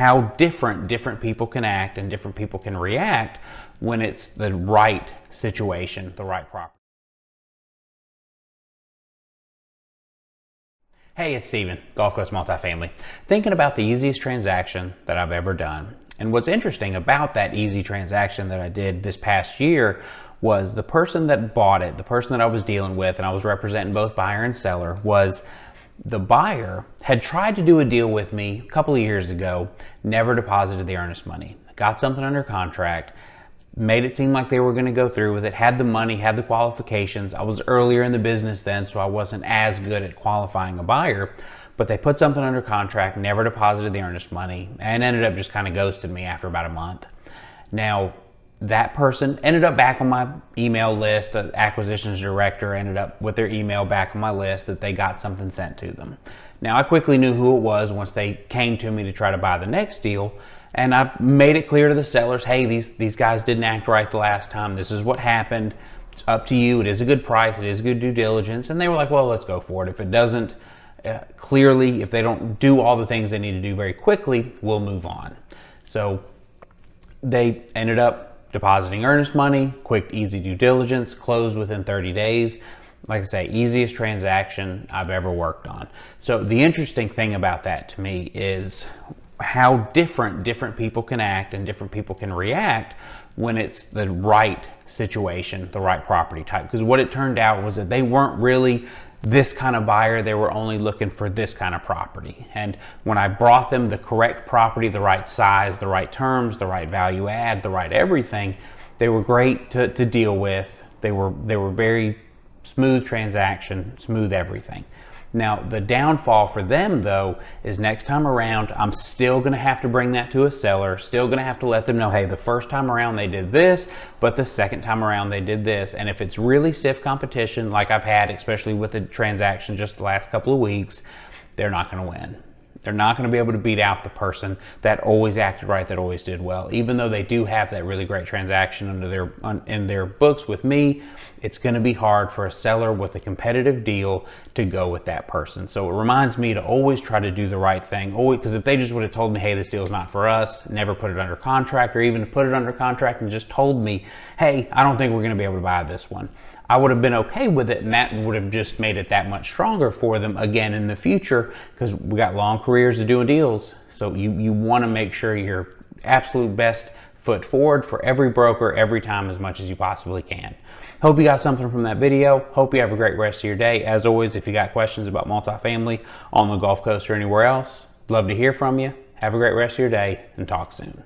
how different people can act and different people can react when it's the right situation, the right property. Hey, it's Steven, Gulf Coast Multifamily. Thinking about the easiest transaction that I've ever done. And what's interesting about that easy transaction that I did this past year was the person that bought it, the person that I was dealing with, and I was representing both buyer and seller, was the buyer had tried to do a deal with me a couple of years ago, never deposited the earnest money, got something under contract, made it seem like they were going to go through with it, had the money, had the qualifications. I was earlier in the business then, so I wasn't as good at qualifying a buyer, but they put something under contract, never deposited the earnest money, and ended up just kind of ghosted me after about a month. Now, that person ended up back on my email list. The acquisitions director ended up with their email back on my list that they got something sent to them. Now, I quickly knew who it was once they came to me to try to buy the next deal. And I made it clear to the sellers, hey, these guys didn't act right the last time. This is what happened. It's up to you. It is a good price. It is good due diligence. And they were like, well, let's go for it. If it doesn't, clearly, if they don't do all the things they need to do very quickly, we'll move on. So they ended up depositing earnest money, quick, easy due diligence, closed within 30 days. Like I say, easiest transaction I've ever worked on. So the interesting thing about that to me is how different people can act and different people can react when it's the right situation, the right property type. Because what it turned out was that they weren't really this kind of buyer, they were only looking for this kind of property. And when I brought them the correct property, the right size, the right terms, the right value add, the right everything, they were great to deal with. They were very smooth transaction, smooth everything. Now, the downfall for them, though, is next time around, I'm still going to have to bring that to a seller, still going to have to let them know, hey, the first time around they did this, but the second time around they did this. And if it's really stiff competition, like I've had, especially with the transaction just the last couple of weeks, they're not going to win. They're not going to be able to beat out the person that always acted right, that always did well. Even though they do have that really great transaction in their books with me, it's going to be hard for a seller with a competitive deal to go with that person. So it reminds me to always try to do the right thing. Always, because if they just would have told me, hey, this deal's not for us, never put it under contract, or even put it under contract and just told me, hey, I don't think we're going to be able to buy this one, I would have been okay with it, and that would have just made it that much stronger for them again in the future, because we got long careers of doing deals. So you want to make sure your absolute best foot forward for every broker every time as much as you possibly can. Hope you got something from that video. Hope you have a great rest of your day. As always, if you got questions about multifamily on the Gulf Coast or anywhere else, love to hear from you. Have a great rest of your day and talk soon.